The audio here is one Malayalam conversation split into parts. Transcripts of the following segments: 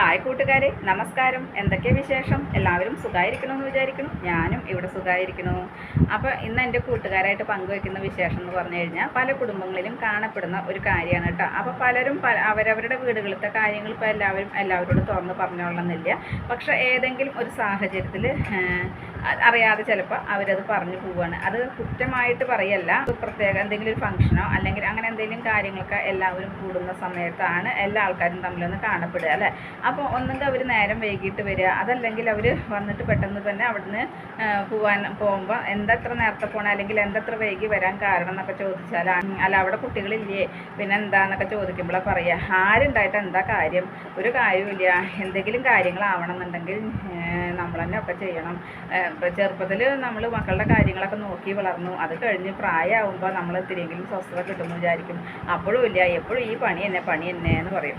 ഹായ് കൂട്ടുകാരെ, നമസ്കാരം. എന്തൊക്കെ വിശേഷം? എല്ലാവരും സുഖമായിരിക്കണമെന്ന് വിചാരിക്കുന്നു. ഞാനും ഇവിടെ സുഖമായിരിക്കുന്നു. അപ്പോൾ ഇന്ന് എൻ്റെ കൂട്ടുകാരായിട്ട് പങ്കുവയ്ക്കുന്ന വിശേഷം എന്ന് പറഞ്ഞു കഴിഞ്ഞാൽ പല കുടുംബങ്ങളിലും കാണപ്പെടുന്ന ഒരു കാര്യമാണ് കേട്ടോ. അപ്പോൾ പലരും അവരവരുടെ വീടുകളിലത്തെ കാര്യങ്ങൾ ഇപ്പോൾ എല്ലാവരോടും തുറന്ന് പറഞ്ഞോളണമെന്നില്ല. പക്ഷേ ഏതെങ്കിലും ഒരു സാഹചര്യത്തിൽ അറിയാതെ ചിലപ്പോൾ അവരത് പറഞ്ഞു പോവുകയാണ്. അത് കുറ്റമായിട്ട് പറയല്ല, പ്രത്യേക എന്തെങ്കിലും ഒരു ഫംഗ്ഷനോ അല്ലെങ്കിൽ അങ്ങനെ എന്തെങ്കിലും കാര്യങ്ങളൊക്കെ എല്ലാവരും കൂടുന്ന സമയത്താണ് എല്ലാ ആൾക്കാരും തമ്മിലൊന്ന് കാണപ്പെടുക അല്ലേ. അപ്പോൾ ഒന്നെങ്കിൽ അവർ നേരം വൈകിട്ട് വരിക, അതല്ലെങ്കിൽ അവർ വന്നിട്ട് പെട്ടെന്ന് തന്നെ അവിടുന്ന് പോകുമ്പോൾ എന്താ ഇത്ര നേരത്തെ പോകണം അല്ലെങ്കിൽ എന്തത്ര വൈകി വരാൻ കാരണം എന്നൊക്കെ ചോദിച്ചാൽ, അല്ല അവിടെ കുട്ടികളില്ലേ പിന്നെ എന്താന്നൊക്കെ ചോദിക്കുമ്പോഴാണ് പറയുക, ആരുണ്ടായിട്ട് എന്താ കാര്യം, ഒരു കാര്യമില്ല, എന്തെങ്കിലും കാര്യങ്ങളാവണമെന്നുണ്ടെങ്കിൽ നമ്മൾ തന്നെ ഒക്കെ ചെയ്യണം. ഇപ്പോൾ ചെറുപ്പത്തിൽ നമ്മൾ മക്കളുടെ കാര്യങ്ങളൊക്കെ നോക്കി വളർന്നു, അത് കഴിഞ്ഞ് പ്രായമാകുമ്പോൾ നമ്മൾ ഇത്തിരിയെങ്കിലും സ്വസ്ഥത കിട്ടുമെന്ന് വിചാരിക്കും. അപ്പോഴും ഇല്ല, എപ്പോഴും ഈ പണി തന്നെ എന്ന് പറയും.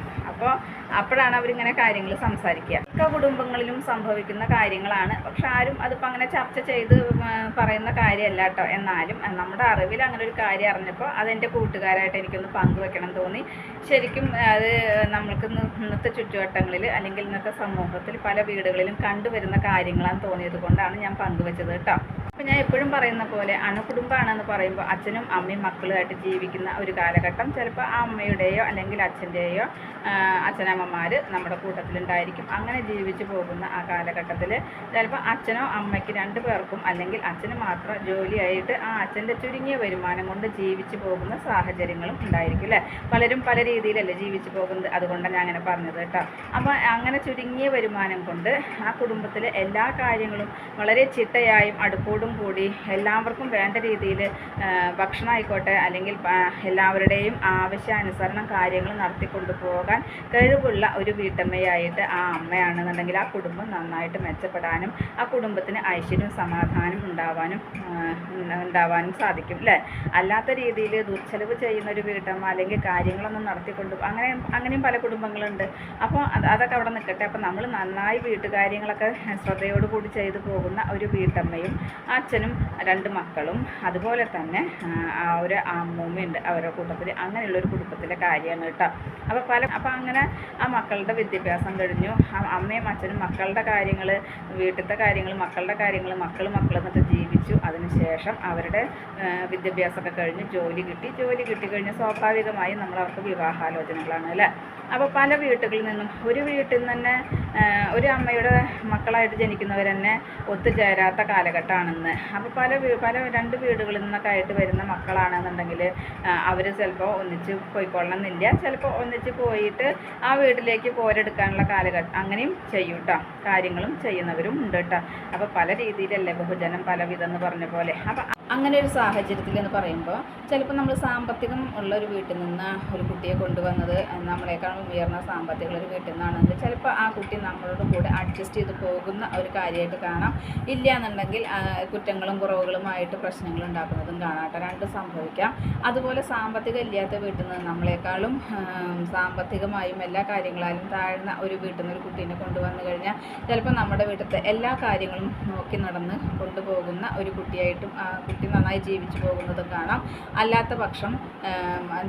അപ്പോഴാണ് അവരിങ്ങനെ കാര്യങ്ങൾ സംസാരിക്കുക. മിക്ക കുടുംബങ്ങളിലും സംഭവിക്കുന്ന കാര്യങ്ങളാണ്. പക്ഷെ ആരും അതിപ്പോൾ അങ്ങനെ ചർച്ച ചെയ്ത് പറയുന്ന കാര്യമല്ല കേട്ടോ. എന്നാലും നമ്മുടെ അറിവിൽ അങ്ങനെ ഒരു കാര്യം അറിഞ്ഞപ്പോൾ അതെൻ്റെ കൂട്ടുകാരായിട്ട് എനിക്കൊന്ന് പങ്കുവെക്കണം തോന്നി. ശരിക്കും അത് നമ്മൾക്ക് ഇന്നത്തെ ചുറ്റുവട്ടങ്ങളിൽ അല്ലെങ്കിൽ ഇന്നത്തെ സമൂഹത്തിൽ പല വീടുകളിലും കണ്ടുവരുന്ന കാര്യങ്ങളാണെന്ന് തോന്നിയത് കൊണ്ടാണ് ഞാൻ പങ്കുവെച്ചത് കേട്ടോ. അപ്പോൾ ഞാൻ എപ്പോഴും പറയുന്ന പോലെ അണുകുടുംബമാണെന്ന് പറയുമ്പോൾ അച്ഛനും അമ്മയും മക്കളുമായിട്ട് ജീവിക്കുന്ന ഒരു കാലഘട്ടം ചിലപ്പോൾ ആ അമ്മയുടെയോ അല്ലെങ്കിൽ അച്ഛൻ്റെയോ അച്ഛനമ്മമാർ നമ്മുടെ കൂട്ടത്തിലുണ്ടായിരിക്കും. അങ്ങനെ ജീവിച്ചു പോകുന്ന ആ കാലഘട്ടത്തിൽ ചിലപ്പോൾ അച്ഛനോ അമ്മയ്ക്ക് രണ്ടു പേർക്കും അല്ലെങ്കിൽ അച്ഛന് മാത്രം ജോലിയായിട്ട് ആ അച്ഛൻ്റെ ചുരുങ്ങിയ വരുമാനം കൊണ്ട് ജീവിച്ചു പോകുന്ന സാഹചര്യങ്ങളും ഉണ്ടായിരിക്കും അല്ലേ. പലരും പല രീതിയിലല്ലേ ജീവിച്ചു പോകുന്നത്, അതുകൊണ്ടാണ് ഞാൻ അങ്ങനെ പറഞ്ഞത് കേട്ടോ. അപ്പോൾ അങ്ങനെ ചുരുങ്ങിയ വരുമാനം കൊണ്ട് ആ കുടുംബത്തിലെ എല്ലാ കാര്യങ്ങളും വളരെ ചിട്ടയായും അടുപ്പോടും കൂടി എല്ലാവർക്കും വേണ്ട രീതിയിൽ ഭക്ഷണം ആയിക്കോട്ടെ അല്ലെങ്കിൽ എല്ലാവരുടെയും ആവശ്യാനുസരണം കാര്യങ്ങൾ നടത്തിക്കൊണ്ടു പോകാൻ കഴിവുള്ള ഒരു വീട്ടമ്മയായിട്ട് ആ അമ്മയാണെന്നുണ്ടെങ്കിൽ ആ കുടുംബം നന്നായിട്ട് മെച്ചപ്പെടാനും ആ കുടുംബത്തിന് ഐശ്വര്യവും സമാധാനം ഉണ്ടാവാനും സാധിക്കും അല്ലേ. അല്ലാത്ത രീതിയിൽ ദുർച്ചെലവ് ചെയ്യുന്ന ഒരു വീട്ടമ്മ അല്ലെങ്കിൽ കാര്യങ്ങളൊന്നും നടത്തിക്കൊണ്ട് അങ്ങനെയും പല കുടുംബങ്ങളുണ്ട്. അപ്പോൾ അതൊക്കെ അവിടെ നിൽക്കട്ടെ. അപ്പോൾ നമ്മൾ നന്നായി വീട്ടുകാര്യങ്ങളൊക്കെ ശ്രദ്ധയോടുകൂടി ചെയ്തു പോകുന്ന ഒരു വീട്ടമ്മയും അച്ഛനും രണ്ട് മക്കളും അതുപോലെ തന്നെ ഒരു അമ്മൂമ്മയുണ്ട് അവരുടെ കൂട്ടത്തിൽ, അങ്ങനെയുള്ളൊരു കുടുംബത്തിലെ കാര്യമാണ് കേട്ടോ. അപ്പോൾ അങ്ങനെ ആ മക്കളുടെ വിദ്യാഭ്യാസം കഴിഞ്ഞു, അമ്മയും അച്ഛനും മക്കളുടെ കാര്യങ്ങൾ, വീട്ടിലത്തെ കാര്യങ്ങൾ, മക്കളുടെ കാര്യങ്ങൾ, മക്കൾ എന്നിട്ട് ജീവിച്ചു. അതിനുശേഷം അവരുടെ വിദ്യാഭ്യാസമൊക്കെ കഴിഞ്ഞ് ജോലി കിട്ടിക്കഴിഞ്ഞ് സ്വാഭാവികമായും നമ്മളവർക്ക് വിവാഹാലോചനകളാണ് അല്ലേ. അപ്പോൾ പല വീട്ടുകളിൽ നിന്നും ഒരു വീട്ടിൽ നിന്ന് തന്നെ ഒരു അമ്മയുടെ മക്കളായിട്ട് ജനിക്കുന്നവർ തന്നെ ഒത്തുചേരാത്ത കാലഘട്ടമാണെന്ന്. അപ്പോൾ പല രണ്ട് വീടുകളിൽ നിന്നൊക്കെ ആയിട്ട് വരുന്ന മക്കളാണെന്നുണ്ടെങ്കിൽ അവർ ചിലപ്പോൾ ഒന്നിച്ച് പോയിക്കൊള്ളണമെന്നില്ല, ചിലപ്പോൾ ഒന്നിച്ച് പോയിട്ട് ആ വീട്ടിലേക്ക് പോരെടുക്കാനുള്ള കാലഘട്ടം അങ്ങനെയും ചെയ്യും കേട്ടോ. കാര്യങ്ങളും ചെയ്യുന്നവരും ഉണ്ട് കേട്ടോ. അപ്പോൾ പല രീതിയിലല്ലേ ബഹുജനം പലവിധം എന്ന് പറഞ്ഞ പോലെ. അപ്പോൾ അങ്ങനെ ഒരു സാഹചര്യത്തിൽ എന്ന് പറയുമ്പോൾ ചിലപ്പോൾ നമ്മൾ സാമ്പത്തികം ഉള്ള ഒരു വീട്ടിൽ നിന്ന് ഒരു കുട്ടിയെ കൊണ്ടുവന്നത് നമ്മളെക്കാളും ഉയർന്ന സാമ്പത്തികമുള്ള ഒരു വീട്ടിൽ നിന്നാണെങ്കിൽ ചിലപ്പോൾ ആ കുട്ടി നമ്മളോട് കൂടെ അഡ്ജസ്റ്റ് ചെയ്ത് പോകുന്ന ഒരു കാര്യമായിട്ട് കാണാം. ഇല്ല എന്നുണ്ടെങ്കിൽ കുറ്റങ്ങളും കുറവുകളുമായിട്ട് പ്രശ്നങ്ങൾ ഉണ്ടാക്കുന്നതും കാണാട്ടോ. രണ്ടും സംഭവിക്കാം. അതുപോലെ സാമ്പത്തികം ഇല്ലാത്ത വീട്ടിൽ നിന്ന് നമ്മളെക്കാളും സാമ്പത്തികമായും എല്ലാ കാര്യങ്ങളാലും താഴ്ന്ന ഒരു വീട്ടിൽ നിന്ന് ഒരു കുട്ടീനെ കൊണ്ടുവന്നു കഴിഞ്ഞാൽ ചിലപ്പോൾ നമ്മുടെ വീട്ടിലത്തെ എല്ലാ കാര്യങ്ങളും നോക്കി നടന്ന് കൊണ്ടുപോകുന്ന ഒരു കുട്ടിയായിട്ടും കുട്ടി നന്നായി ജീവിച്ചു പോകുന്നതും കാണാം. അല്ലാത്ത പക്ഷം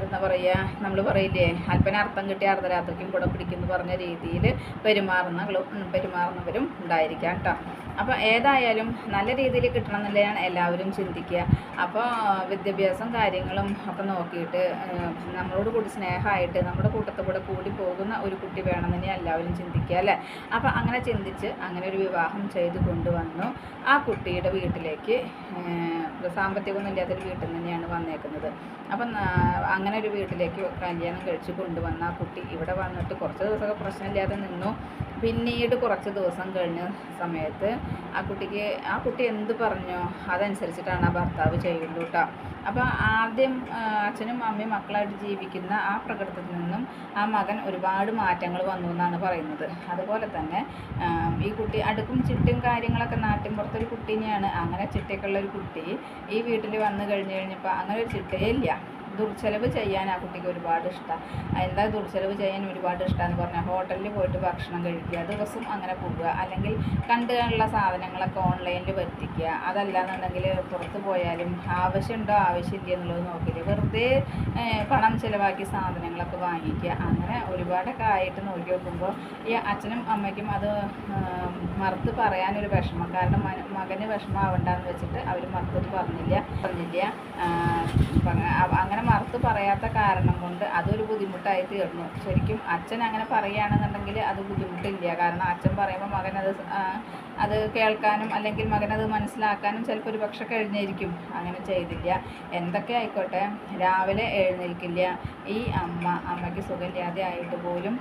എന്താ പറയുക, നമ്മൾ പറയില്ലേ അല്പനർത്ഥം കിട്ടിയ അർദ്ധരാത്രിക്കും കൂടെ പിടിക്കുമെന്ന് പറഞ്ഞ രീതിയിൽ പെരുമാറുന്നവരും ഉണ്ടായിരിക്കാം കേട്ടോ. അപ്പോൾ ഏതായാലും നല്ല രീതിയിൽ കിട്ടണം എന്നുള്ളതാണ് എല്ലാവരും ചിന്തിക്കുക. അപ്പോൾ വിദ്യാഭ്യാസം കാര്യങ്ങളും ഒക്കെ നോക്കിയിട്ട് നമ്മളോട് കൂടി സ്നേഹമായിട്ട് നമ്മുടെ കൂട്ടത്തോടെ കൂടി പോകുന്ന ഒരു കുട്ടി വേണമെന്ന് തന്നെ എല്ലാവരും ചിന്തിക്കുക അല്ലേ. അപ്പോൾ അങ്ങനെ ചിന്തിച്ച് അങ്ങനെ ഒരു വിവാഹം ചെയ്ത് കൊണ്ടുവന്നു. ആ കുട്ടിയുടെ വീട്ടിലേക്ക് സാമ്പത്തികമൊന്നും ഇല്ലാത്തൊരു വീട്ടിൽ തന്നെയാണ് വന്നേക്കുന്നത്. അപ്പം അങ്ങനെ ഒരു വീട്ടിലേക്ക് കല്യാണം കഴിച്ച് കൊണ്ടുവന്ന ആ കുട്ടി ഇവിടെ വന്നിട്ട് കുറച്ച് ദിവസമൊക്കെ പ്രശ്നമില്ലാതെ നിന്നു. പിന്നീട് കുറച്ച് ദിവസം കഴിഞ്ഞ സമയത്ത് ആ കുട്ടി എന്ത് പറഞ്ഞോ അതനുസരിച്ചിട്ടാണ് ആ ഭർത്താവ് ചെയ്യുള്ളൂ കേട്ടോ. അപ്പോൾ ആദ്യം അച്ഛനും അമ്മയും മക്കളായിട്ട് ജീവിക്കുന്ന ആ പ്രകൃതത്തിൽ നിന്നും ആ മകൻ ഒരുപാട് മാറ്റങ്ങൾ വന്നു എന്നാണ് പറയുന്നത്. അതുപോലെ തന്നെ ഈ കുട്ടി അടുക്കും ചിട്ടയും കാര്യങ്ങളൊക്കെ നാട്ടിൻപുറത്തൊരു കുട്ടീനെയാണ്. അങ്ങനെ ചിട്ടയൊക്കെയുള്ളൊരു കുട്ടി ഈ വീട്ടിൽ വന്നു കഴിഞ്ഞപ്പോൾ അങ്ങനെ ഒരു ചിട്ടയേ ഇല്ല. ദുർച്ചെലവ് ചെയ്യാൻ ആ കുട്ടിക്ക് ഒരുപാട് ഇഷ്ടമാണ്. എന്താ ദുർച്ചെലവ് ചെയ്യാൻ ഒരുപാട് ഇഷ്ടമാണെന്ന് പറഞ്ഞാൽ ഹോട്ടലിൽ പോയിട്ട് ഭക്ഷണം കഴിക്കുക, ദിവസം അങ്ങനെ പോകുക, അല്ലെങ്കിൽ കണ്ടുള്ള സാധനങ്ങളൊക്കെ ഓൺലൈനിൽ വരുത്തിക്കുക. അതല്ലാന്നുണ്ടെങ്കിൽ പുറത്ത് പോയാലും ആവശ്യമുണ്ടോ ആവശ്യമില്ല എന്നുള്ളത് നോക്കില്ല, വെറുതെ പണം ചിലവാക്കി സാധനങ്ങളൊക്കെ വാങ്ങിക്കുക. അങ്ങനെ ഒരുപാടൊക്കെ ആയിട്ട് നോക്കി നോക്കുമ്പോൾ ഈ അച്ഛനും അമ്മയ്ക്കും അത് മറുത്ത് പറയാനൊരു വിഷമം. കാരണം മകന് വിഷമമാവണ്ടെന്ന് വെച്ചിട്ട് അവർ മറുത്തത് പറഞ്ഞില്ല. അങ്ങനെ മറുത്ത് പറയാത്ത കാരണം കൊണ്ട് അതൊരു ബുദ്ധിമുട്ടായി തീർന്നു. ശരിക്കും അച്ഛൻ അങ്ങനെ പറയുകയാണെന്നുണ്ടെങ്കിൽ അത് ബുദ്ധിമുട്ടില്ല. കാരണം അച്ഛൻ പറയുമ്പോൾ മകനത് അത് കേൾക്കാനും അല്ലെങ്കിൽ മകനത് മനസ്സിലാക്കാനും ചിലപ്പോൾ ഒരു പക്ഷെ കഴിഞ്ഞിരിക്കും. അങ്ങനെ ചെയ്തില്ല. എന്തൊക്കെ ആയിക്കോട്ടെ, രാവിലെ എഴുന്നേൽക്കില്ല. ഈ അമ്മയ്ക്ക് സുഖമില്ലാതെ ആയിട്ട് പോലും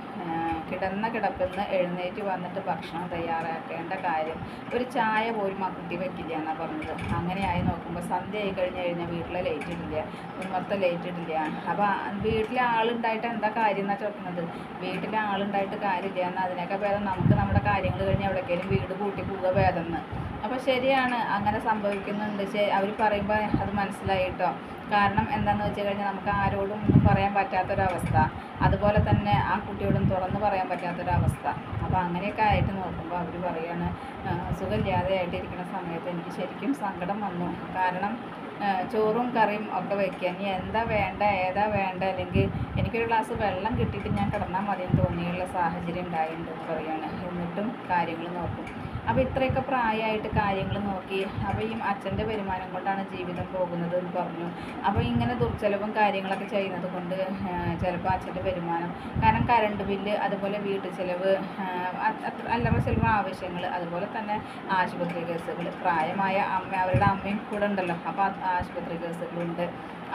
കിടന്ന കിടപ്പിന്ന് എഴുന്നേറ്റ് വന്നിട്ട് ഭക്ഷണം തയ്യാറാക്കേണ്ട കാര്യം, ഒരു ചായ പോലും ആ കുട്ടി വെക്കില്ല എന്നാണ് പറഞ്ഞത്. അങ്ങനെയായി നോക്കുമ്പോൾ സന്ധ്യ ആയി കഴിഞ്ഞാൽ വീട്ടിലെ ലൈറ്റ് ഇടില്ല, മൊത്തം ലൈറ്റ് ഇടില്ല. അപ്പോൾ വീട്ടിലെ ആളുണ്ടായിട്ട് എന്താ കാര്യം എന്നാണ് ചോദിക്കുന്നത്. വീട്ടിലെ ആളുണ്ടായിട്ട് കാര്യമില്ല എന്നാൽ അതിനൊക്കെ ഭേദം നമുക്ക് നമ്മുടെ കാര്യങ്ങൾ കഴിഞ്ഞ് എവിടേക്കെങ്കിലും വീട് പൂട്ടി പോവുക ഭേദം എന്ന്. അപ്പോൾ ശരിയാണ്, അങ്ങനെ സംഭവിക്കുന്നുണ്ട്. അവർ പറയുമ്പോൾ അത് മനസ്സിലായിട്ടോ. കാരണം എന്താണെന്ന് വെച്ച് കഴിഞ്ഞാൽ നമുക്ക് ആരോടും ഒന്നും പറയാൻ പറ്റാത്തൊരവസ്ഥ, അതുപോലെ തന്നെ ആ കുട്ടിയോടും തുറന്ന് പറയാൻ പറ്റാത്തൊരവസ്ഥ. അപ്പോൾ അങ്ങനെയൊക്കെ ആയിട്ട് നോക്കുമ്പോൾ അവർ പറയാണ്, സുഖമില്ലാതെ ആയിട്ടിരിക്കുന്ന സമയത്ത് എനിക്ക് ശരിക്കും സങ്കടം വന്നു. കാരണം ചോറും കറിയും ഒക്കെ വയ്ക്കുക, ഇനി എന്താ വേണ്ട ഏതാ വേണ്ട, അല്ലെങ്കിൽ എനിക്കൊരു ഗ്ലാസ് വെള്ളം കിട്ടിയിട്ട് ഞാൻ കിടന്നാൽ മതിയെന്ന് തോന്നിയുള്ള സാഹചര്യം ഉണ്ടായിട്ടുണ്ടെന്ന് പറയുകയാണ്. എന്നിട്ടും കാര്യങ്ങൾ നോക്കും. അപ്പോൾ ഇത്രയൊക്കെ പ്രായമായിട്ട് കാര്യങ്ങൾ നോക്കി. അപ്പോൾ ഈ അച്ഛൻ്റെ വരുമാനം കൊണ്ടാണ് ജീവിതം പോകുന്നത് എന്ന് പറഞ്ഞു. അപ്പോൾ ഇങ്ങനെ ദുർച്ചെലവും കാര്യങ്ങളൊക്കെ ചെയ്യുന്നത് കൊണ്ട് ചിലപ്പോൾ അച്ഛൻ്റെ വരുമാനം, കാരണം കറണ്ട് ബില്ല്, അതുപോലെ വീട്ടു ചിലവ്, അല്ലറ ചിലവ് ആവശ്യങ്ങൾ, അതുപോലെ തന്നെ ആശുപത്രി കേസുകൾ, പ്രായമായ അവരുടെ അമ്മയും കൂടെ ഉണ്ടല്ലോ, അപ്പോൾ ആശുപത്രി കേസുകളുണ്ട്.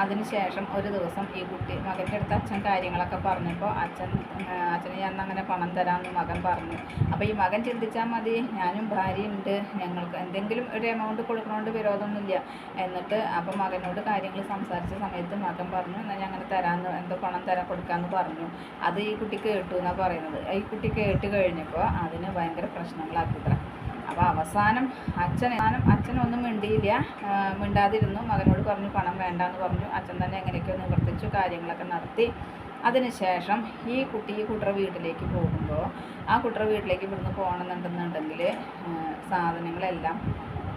അതിനുശേഷം ഒരു ദിവസം ഈ കുട്ടി മകൻ്റെ അടുത്ത് അച്ഛൻ കാര്യങ്ങളൊക്കെ പറഞ്ഞപ്പോൾ അച്ഛന് ഞാൻ അങ്ങനെ പണം തരാമെന്ന് മകൻ പറഞ്ഞു. അപ്പോൾ ഈ മകൻ ചിന്തിച്ചാൽ മതി, ഞാനും ഭാര്യയുണ്ട്, ഞങ്ങൾക്ക് എന്തെങ്കിലും ഒരു എമൗണ്ട് കൊടുക്കണോണ്ട് വിരോധമൊന്നുമില്ല. എന്നിട്ട് അപ്പോൾ മകനോട് കാര്യങ്ങൾ സംസാരിച്ച സമയത്ത് മകൻ പറഞ്ഞു, എന്നാൽ ഞാൻ അങ്ങനെ തരാമെന്ന്, എന്തോ പണം കൊടുക്കാമെന്ന് പറഞ്ഞു. അത് ഈ കുട്ടി കേട്ടു എന്നാണ് പറയുന്നത്. ഈ കുട്ടി കേട്ട് കഴിഞ്ഞപ്പോൾ അതിന് ഭയങ്കര പ്രശ്നങ്ങളാക്കിത്ര. അപ്പോൾ അവസാനം അച്ഛനൊന്നും മിണ്ടാതിരുന്നു. മകനോട് പറഞ്ഞു പണം വേണ്ടാന്ന് പറഞ്ഞു. അച്ഛൻ തന്നെ എങ്ങനെയൊക്കെയോ നിവർത്തിച്ചു, കാര്യങ്ങളൊക്കെ നടത്തി. അതിനുശേഷം ഈ കുട്ടറ വീട്ടിലേക്ക് പോകുമ്പോൾ ആ കുട്ടറ വീട്ടിലേക്ക് ഇവിടുന്ന് പോകണമെന്നുണ്ടെന്നുണ്ടെങ്കിൽ സാധനങ്ങളെല്ലാം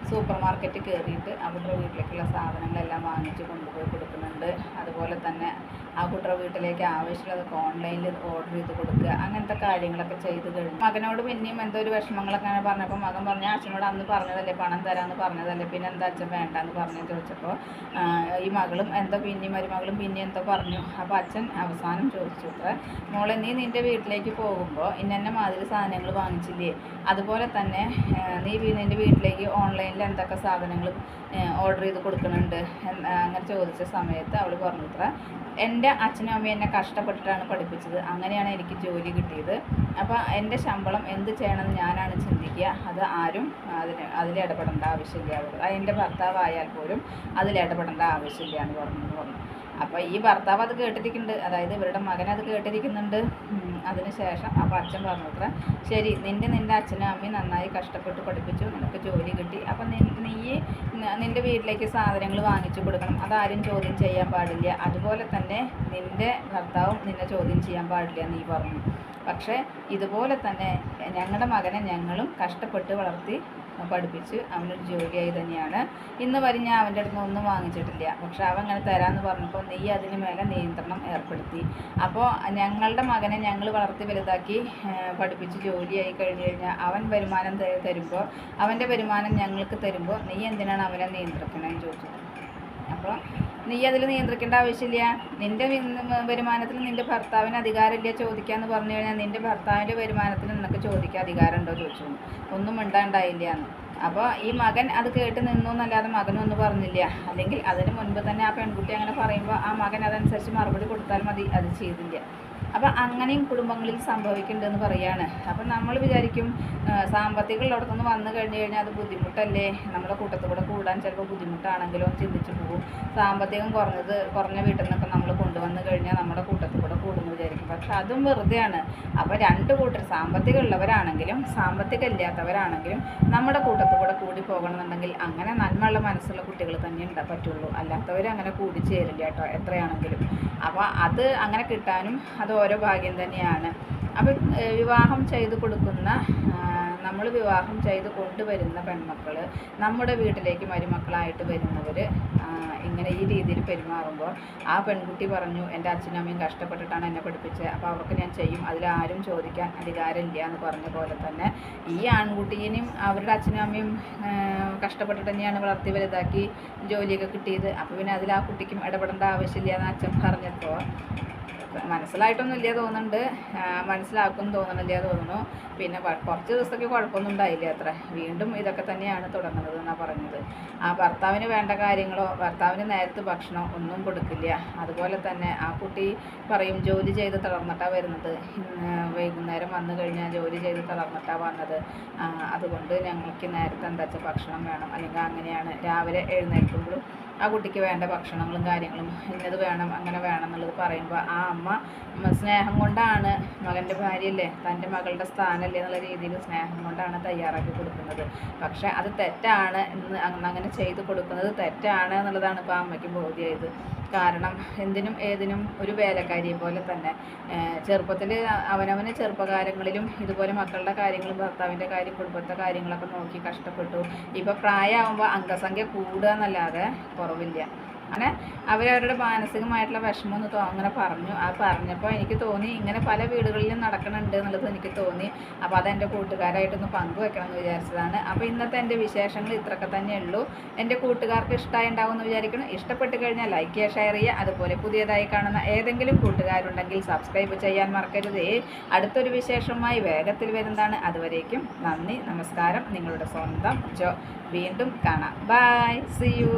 സൂപ്പർ മാർക്കറ്റ് കയറിയിട്ട് അവരുടെ വീട്ടിലേക്കുള്ള സാധനങ്ങളെല്ലാം വാങ്ങിച്ച് കൊണ്ടുപോയി കൊടുക്കുന്നുണ്ട്. അതുപോലെ തന്നെ ആ കുട്ടറ വീട്ടിലേക്ക് ആവശ്യമുള്ളതൊക്കെ ഓൺലൈനിൽ ഓർഡർ ചെയ്ത് കൊടുക്കുക, അങ്ങനത്തെ കാര്യങ്ങളൊക്കെ ചെയ്ത് കഴിഞ്ഞു. മകനോട് പിന്നെയും എന്തോ ഒരു വിഷമങ്ങളൊക്കെ അങ്ങനെ പറഞ്ഞപ്പോൾ മകൻ പറഞ്ഞു, അച്ഛനോട് അന്ന് പറഞ്ഞതല്ലേ പണം തരാമെന്ന് പറഞ്ഞതല്ലേ, പിന്നെ എന്താ അച്ഛൻ വേണ്ടാന്ന് പറഞ്ഞു ചോദിച്ചപ്പോൾ ഈ മകളും എന്തോ പിന്നെയും മരുമകളും പിന്നെ എന്തോ പറഞ്ഞു. അപ്പോൾ അച്ഛൻ അവസാനം ചോദിച്ചു, മോളെ നീ നിൻ്റെ വീട്ടിലേക്ക് പോകുമ്പോൾ ഇന്ന മാതിരി സാധനങ്ങൾ വാങ്ങിച്ചില്ലേ, അതുപോലെ തന്നെ നീ നിൻ്റെ വീട്ടിലേക്ക് ഓൺലൈനിൽ എന്തൊക്കെ സാധനങ്ങൾ ഓർഡർ ചെയ്ത് കൊടുക്കുന്നുണ്ട് അങ്ങനെ ചോദിച്ച സമയത്ത് അവൾ പറഞ്ഞു, എൻ്റെ അച്ഛനും അമ്മയും എന്നെ കഷ്ടപ്പെട്ടിട്ടാണ് പഠിപ്പിച്ചത്, അങ്ങനെയാണ് എനിക്ക് ജോലി കിട്ടിയത്. അപ്പോൾ എൻ്റെ ശമ്പളം എന്ത് ചെയ്യണമെന്ന് ഞാനാണ് ചിന്തിക്കുക, അത് ആരും അതിലിടപെടേണ്ട ആവശ്യമില്ല. എൻ്റെ ഭർത്താവായാൽ പോലും അതിലിടപെടേണ്ട ആവശ്യമില്ല എന്ന് പറഞ്ഞു. അപ്പോൾ ഈ ഭർത്താവ് അത് കേട്ടിരിക്കുന്നുണ്ട്, അതായത് ഇവരുടെ മകൻ അത് കേട്ടിരിക്കുന്നുണ്ട്. അതിനുശേഷം അപ്പോൾ അച്ഛൻ പറഞ്ഞു, ശരി, നിൻ്റെ അച്ഛനും അമ്മയും നന്നായി കഷ്ടപ്പെട്ട് പഠിപ്പിച്ചു, നിനക്ക് ജോലി കിട്ടി, അപ്പം നീ നിൻ്റെ വീട്ടിലേക്ക് സാധനങ്ങൾ വാങ്ങിച്ചു കൊടുക്കണം, അതാരും ചോദ്യം ചെയ്യാൻ പാടില്ല. അതുപോലെ തന്നെ നിൻ്റെ ഭർത്താവും നിന്നെ ചോദ്യം ചെയ്യാൻ പാടില്ല നീ പറഞ്ഞു. പക്ഷേ ഇതുപോലെ തന്നെ ഞങ്ങളുടെ മകനെ ഞങ്ങളും കഷ്ടപ്പെട്ട് വളർത്തി പഠിപ്പിച്ച് അവനൊരു ജോലിയായി തന്നെയാണ് ഇന്ന് വരെ ഞാൻ അവൻ്റെ അടുത്ത് നിന്ന് ഒന്നും വാങ്ങിച്ചിട്ടില്ല. പക്ഷെ അവൻ അങ്ങനെ തരാമെന്ന് പറഞ്ഞപ്പോൾ നീ അതിന് മേലെ നിയന്ത്രണം ഏർപ്പെടുത്തി. അപ്പോൾ ഞങ്ങളുടെ മകനെ ഞങ്ങൾ വളർത്തി വലുതാക്കി പഠിപ്പിച്ച് ജോലിയായി കഴിഞ്ഞ് കഴിഞ്ഞാൽ അവൻ വരുമാനം തരുമ്പോൾ, അവൻ്റെ വരുമാനം ഞങ്ങൾക്ക് തരുമ്പോൾ നീ എന്തിനാണ് അവനെ നിയന്ത്രിക്കണമെന്ന് ചോദിച്ചു. അപ്പോൾ നീ അതിൽ നിയന്ത്രിക്കേണ്ട ആവശ്യമില്ല, നിൻ്റെ വരുമാനത്തിൽ നിൻ്റെ ഭർത്താവിന് അധികാരമില്ല ചോദിക്കാമെന്ന് പറഞ്ഞു കഴിഞ്ഞാൽ നിൻ്റെ ഭർത്താവിൻ്റെ വരുമാനത്തിൽ നിനക്ക് ചോദിക്കാൻ അധികാരമുണ്ടോ ചോദിച്ചു. ഒന്നും മിണ്ടാണ്ടായില്ല എന്ന്. അപ്പോൾ ഈ മകൻ അത് കേട്ട് നിന്നു എന്നല്ലാതെ മകനൊന്നും പറഞ്ഞില്ല. അല്ലെങ്കിൽ അതിന് മുൻപ് തന്നെ ആ പെൺകുട്ടി അങ്ങനെ പറയുമ്പോൾ ആ മകൻ അതനുസരിച്ച് മറുപടി കൊടുത്താൽ മതി, അത് ചെയ്തില്ല. അപ്പോൾ അങ്ങനെയും കുടുംബങ്ങളിൽ സംഭവിക്കുന്നുണ്ടെന്ന് പറയുകയാണ്. അപ്പം നമ്മൾ വിചാരിക്കും സാമ്പത്തികം ഉള്ളിടത്തുനിന്ന് വന്നു കഴിഞ്ഞ് കഴിഞ്ഞാൽ അത് ബുദ്ധിമുട്ടല്ലേ, നമ്മുടെ കൂട്ടത്തിൽ കൂടെ കൂടാൻ ചിലപ്പോൾ ബുദ്ധിമുട്ടാണെങ്കിലോ ചിന്തിച്ച് പോകും. സാമ്പത്തികം കുറഞ്ഞ വീട്ടിൽ നിന്നൊക്കെ നമ്മൾ വന്നു കഴിഞ്ഞാൽ നമ്മുടെ കൂട്ടത്തിൽ കൂടെ കൂടുന്നു വിചാരിക്കും. പക്ഷെ അതും വെറുതെയാണ്. അപ്പോൾ രണ്ട് കൂട്ടർ സാമ്പത്തികം ഉള്ളവരാണെങ്കിലും സാമ്പത്തികം ഇല്ലാത്തവരാണെങ്കിലും നമ്മുടെ കൂട്ടത്തിൽ കൂടെ കൂടി പോകണമെന്നുണ്ടെങ്കിൽ അങ്ങനെ നന്മയുള്ള മനസ്സുള്ള കുട്ടികൾ തന്നെ പറ്റുള്ളൂ. അല്ലാത്തവർ അങ്ങനെ കൂടി ചേരില്ല കേട്ടോ, എത്രയാണെങ്കിലും. അപ്പോൾ അത് അങ്ങനെ കിട്ടാനും അത് ഓരോ ഭാഗ്യം തന്നെയാണ്. അപ്പോൾ വിവാഹം ചെയ്ത് കൊടുക്കുന്ന നമ്മൾ വിവാഹം ചെയ്ത് കൊണ്ടുവരുന്ന പെൺമക്കൾ നമ്മുടെ വീട്ടിലേക്ക് മരുമക്കളായിട്ട് വരുന്നവർ ഇങ്ങനെ ഈ രീതിയിൽ പെരുമാറുമ്പോൾ ആ പെൺകുട്ടി പറഞ്ഞു എൻ്റെ അച്ഛനും അമ്മയും കഷ്ടപ്പെട്ടിട്ടാണ് എന്നെ പഠിപ്പിച്ചത്, അപ്പോൾ അവർക്ക് ഞാൻ ചെയ്യും, അതിലാരും ചോദിക്കാൻ അധികാരമില്ല എന്ന് പറഞ്ഞ പോലെ തന്നെ ഈ ആൺകുട്ടീനും അവരുടെ അച്ഛനും അമ്മയും കഷ്ടപ്പെട്ടിട്ട് തന്നെയാണ് വളർത്തി വലുതാക്കി ജോലിയൊക്കെ കിട്ടിയത്. അപ്പോൾ പിന്നെ അതിൽ ആ കുട്ടിക്കും ഇടപെടേണ്ട ആവശ്യമില്ല എന്ന് അച്ഛൻ പറഞ്ഞപ്പോൾ മനസ്സിലായിട്ടൊന്നുമില്ല തോന്നുന്നുണ്ട്, മനസ്സിലാക്കും തോന്നണില്ല തോന്നുന്നു. പിന്നെ കുറച്ച് ദിവസമൊക്കെ കുഴപ്പമൊന്നും ഉണ്ടായില്ല അത്ര, വീണ്ടും ഇതൊക്കെ തന്നെയാണ് തുടങ്ങുന്നത് എന്നാണ് പറഞ്ഞത്. ആ ഭർത്താവിന് വേണ്ട കാര്യങ്ങളോ ഭർത്താവിന് നേരത്തെ ഭക്ഷണം ഒന്നും കൊടുക്കില്ല. അതുപോലെ തന്നെ ആ കുട്ടി പറയും ജോലി ചെയ്ത് തളർന്നിട്ടാണ് വരുന്നത്, വൈകുന്നേരം വന്നു കഴിഞ്ഞാൽ ജോലി ചെയ്ത് തളർന്നിട്ടാണ് വന്നത്, അതുകൊണ്ട് ഞങ്ങൾക്ക് നേരത്തെ എന്താ വെച്ചാൽ ഭക്ഷണം വേണം, അല്ലെങ്കിൽ അങ്ങനെയാണ്. രാവിലെ എഴുന്നേൽക്കുമ്പോഴും ആ കുട്ടിക്ക് വേണ്ട ഭക്ഷണങ്ങളും കാര്യങ്ങളും ഇന്നത് വേണം അങ്ങനെ വേണം എന്നുള്ളത് പറയുമ്പോൾ ആ അമ്മ സ്നേഹം കൊണ്ടാണ്, മകൻ്റെ ഭാര്യയല്ലേ തൻ്റെ മകളുടെ സ്ഥാനമല്ലേ എന്നുള്ള രീതിയിൽ സ്നേഹം കൊണ്ടാണ് തയ്യാറാക്കി കൊടുക്കുന്നത്. പക്ഷെ അത് തെറ്റാണ്, അങ്ങനെ ചെയ്ത് കൊടുക്കുന്നത് തെറ്റാണ് എന്നുള്ളതാണ് ഇപ്പോൾ അമ്മയ്ക്ക് ബോധ്യമായത്. കാരണം എന്തിനും ഏതിനും ഒരു വേലക്കാരിയെ പോലെ തന്നെ ചെറുപ്പത്തിൽ അവനവന് ചെറുപ്പകാലങ്ങളിലും ഇതുപോലെ മക്കളുടെ കാര്യങ്ങളും ഭർത്താവിൻ്റെ കാര്യം കുടുംബത്തെ കാര്യങ്ങളൊക്കെ നോക്കി കഷ്ടപ്പെട്ടു. ഇപ്പോൾ പ്രായമാകുമ്പോൾ അംഗസംഖ്യ കൂടുക എന്നല്ലാതെ കുറവില്ല. അങ്ങനെ അവരവരുടെ മാനസികമായിട്ടുള്ള വിഷമം ഒന്ന് അങ്ങനെ പറഞ്ഞു. ആ പറഞ്ഞപ്പോൾ എനിക്ക് തോന്നി ഇങ്ങനെ പല വീടുകളിലും നടക്കുന്നുണ്ട് എന്നുള്ളത് എനിക്ക് തോന്നി. അപ്പോൾ അതെൻ്റെ കൂട്ടുകാരായിട്ടൊന്ന് പങ്കുവെക്കണം എന്ന് വിചാരിച്ചതാണ്. അപ്പോൾ ഇന്നത്തെ എൻ്റെ വിശേഷങ്ങൾ ഇത്രയൊക്കെ തന്നെ ഉള്ളൂ. എൻ്റെ കൂട്ടുകാർക്ക് ഇഷ്ടമായി ഉണ്ടാവും എന്ന് വിചാരിക്കണം. ഇഷ്ടപ്പെട്ട് കഴിഞ്ഞാൽ ലൈക്ക് ചെയ്യുക, ഷെയർ ചെയ്യുക. അതുപോലെ പുതിയതായി കാണുന്ന ഏതെങ്കിലും കൂട്ടുകാരുണ്ടെങ്കിൽ സബ്സ്ക്രൈബ് ചെയ്യാൻ മറക്കരുതേ. അടുത്തൊരു വിശേഷമായി വേഗത്തിൽ വരുന്നതാണ്. അതുവരേക്കും നന്ദി, നമസ്കാരം. നിങ്ങളുടെ സ്വന്തം ജോ. വീണ്ടും കാണാം. Bye, see U.